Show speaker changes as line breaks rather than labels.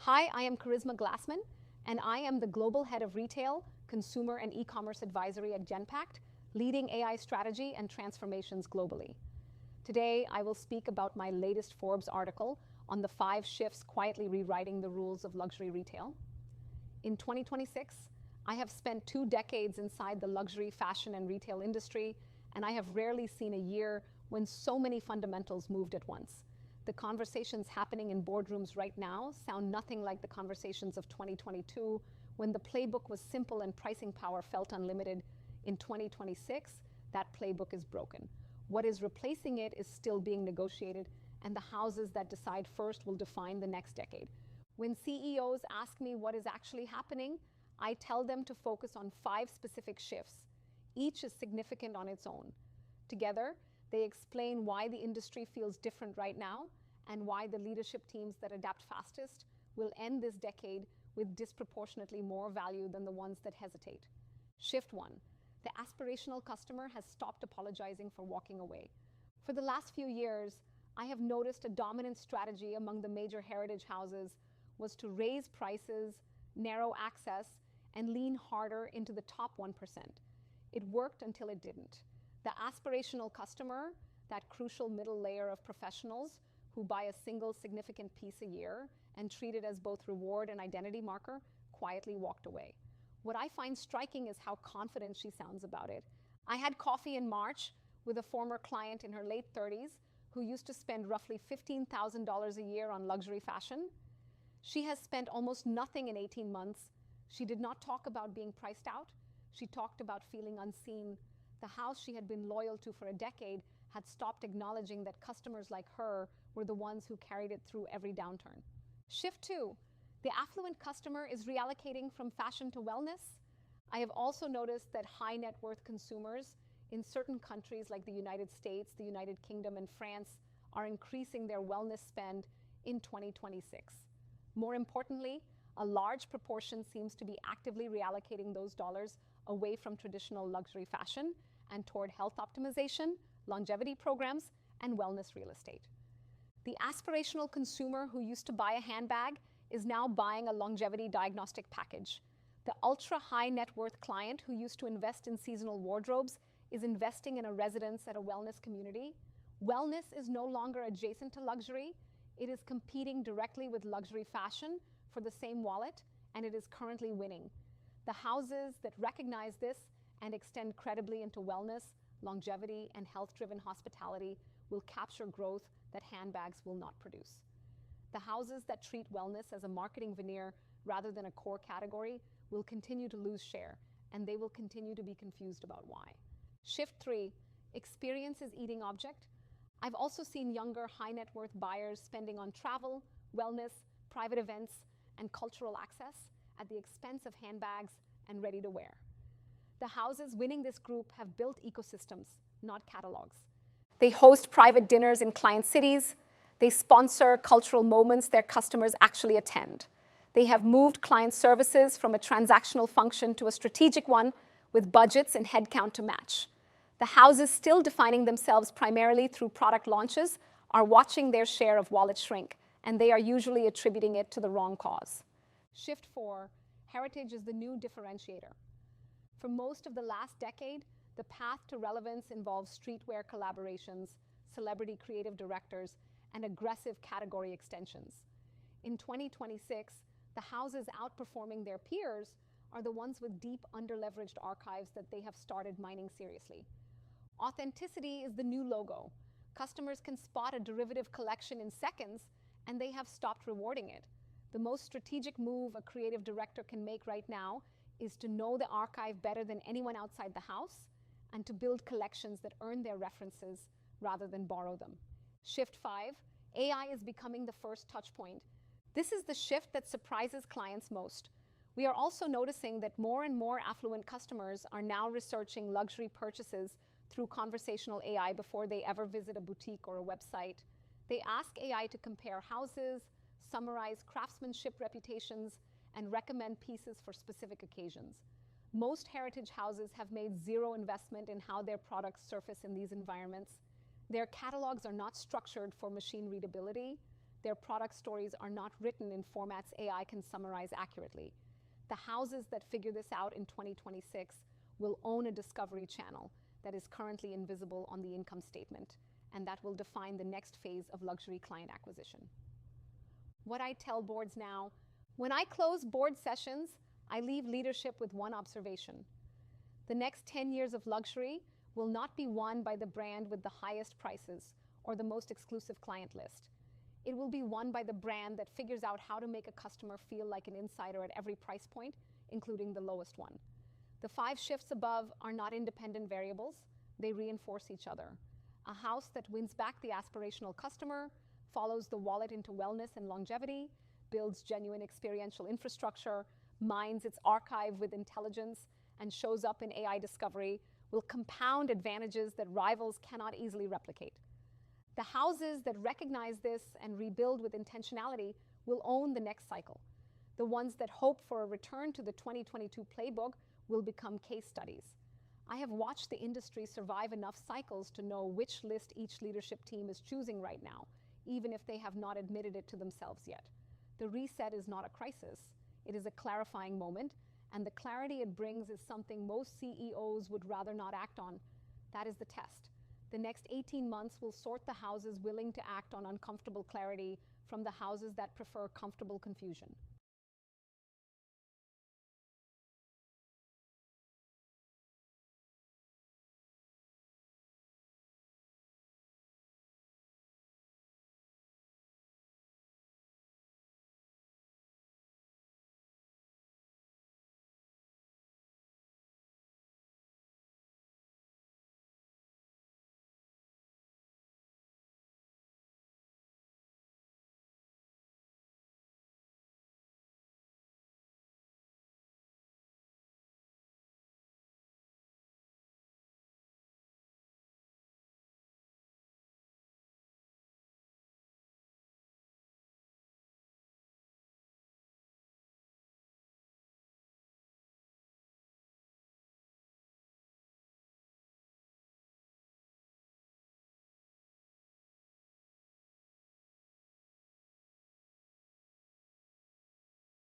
Hi, I am Charisma Glassman, and I am the Global Head of Retail, Consumer, and E-commerce Advisory at Genpact, leading AI strategy and transformations globally. Today, I will speak about my latest Forbes article on the 5 shifts quietly rewriting the rules of luxury retail. In 2026, I have spent 2 decades inside the luxury fashion and retail industry, and I have rarely seen a year when so many fundamentals moved at once. The conversations happening in boardrooms right now sound nothing like the conversations of 2022, when the playbook was simple and pricing power felt unlimited. In 2026, that playbook is broken. What is replacing it is still being negotiated, and the houses that decide first will define the next decade. When CEOs ask me what is actually happening, I tell them to focus on 5 specific shifts. Each is significant on its own. Together, they explain why the industry feels different right now and why the leadership teams that adapt fastest will end this decade with disproportionately more value than the ones that hesitate. Shift 1. The aspirational customer has stopped apologizing for walking away. For the last few years, I have noticed a dominant strategy among the major heritage houses was to raise prices, narrow access, and lean harder into the top 1%. It worked until it didn't. The aspirational customer, that crucial middle layer of professionals who buy a single significant piece a year and treat it as both reward and identity marker, quietly walked away. What I find striking is how confident she sounds about it. I had coffee in March with a former client in her late 30s who used to spend roughly $15,000 a year on luxury fashion. She has spent almost nothing in 18 months. She did not talk about being priced out. She talked about feeling unseen. The house she had been loyal to for a decade had stopped acknowledging that customers like her were the ones who carried it through every downturn. Shift 2. The affluent customer is reallocating from fashion to wellness. I have also noticed that high net worth consumers in certain countries like the United States, the United Kingdom, and France are increasing their wellness spend in 2026. More importantly, a large proportion seems to be actively reallocating those dollars away from traditional luxury fashion and toward health optimization, longevity programs, and wellness real estate. The aspirational consumer who used to buy a handbag is now buying a longevity diagnostic package. The ultra-high net worth client who used to invest in seasonal wardrobes is investing in a residence at a wellness community. Wellness is no longer adjacent to luxury. It is competing directly with luxury fashion for the same wallet, and it is currently winning. The houses that recognize this and extend credibly into wellness, longevity, and health-driven hospitality will capture growth that handbags will not produce. The houses that treat wellness as a marketing veneer rather than a core category will continue to lose share, and they will continue to be confused about why. Shift 3. Experience is eating object. I've also seen younger high net worth buyers spending on travel, wellness, private events, and cultural access at the expense of handbags and ready to wear. The houses winning this group have built ecosystems, not catalogs. They host private dinners in client cities. They sponsor cultural moments their customers actually attend. They have moved client services from a transactional function to a strategic one with budgets and headcount to match. The houses still defining themselves primarily through product launches are watching their share of wallet shrink, and they are usually attributing it to the wrong cause. Shift 4. Heritage is the new differentiator. For most of the last decade, the path to relevance involves streetwear collaborations, celebrity creative directors, and aggressive category extensions. In 2026, the houses outperforming their peers are the ones with deep underleveraged archives that they have started mining seriously. Authenticity is the new logo. Customers can spot a derivative collection in seconds, and they have stopped rewarding it. The most strategic move a creative director can make right now is to know the archive better than anyone outside the house and to build collections that earn their references rather than borrow them. Shift 5. AI is becoming the first touch point. This is the shift that surprises clients most. We are also noticing that more and more affluent customers are now researching luxury purchases through conversational AI before they ever visit a boutique or a website. They ask AI to compare houses, summarize craftsmanship reputations, and recommend pieces for specific occasions. Most heritage houses have made zero investment in how their products surface in these environments. Their catalogs are not structured for machine readability. Their product stories are not written in formats AI can summarize accurately. The houses that figure this out in 2026 will own a discovery channel that is currently invisible on the income statement, and that will define the next phase of luxury client acquisition. What I tell boards now: when I close board sessions, I leave leadership with one observation. The next 10 years of luxury will not be won by the brand with the highest prices or the most exclusive client list. It will be won by the brand that figures out how to make a customer feel like an insider at every price point, including the lowest one. The 5 shifts above are not independent variables. They reinforce each other. A house that wins back the aspirational customer, follows the wallet into wellness and longevity, builds genuine experiential infrastructure, mines its archive with intelligence, and shows up in AI discovery will compound advantages that rivals cannot easily replicate. The houses that recognize this and rebuild with intentionality will own the next cycle. The ones that hope for a return to the 2022 playbook will become case studies. I have watched the industry survive enough cycles to know which list each leadership team is choosing right now, even if they have not admitted it to themselves yet. The reset is not a crisis. It is a clarifying moment, and the clarity it brings is something most CEOs would rather not act on. That is the test. The next 18 months will sort the houses willing to act on uncomfortable clarity from the houses that prefer comfortable confusion.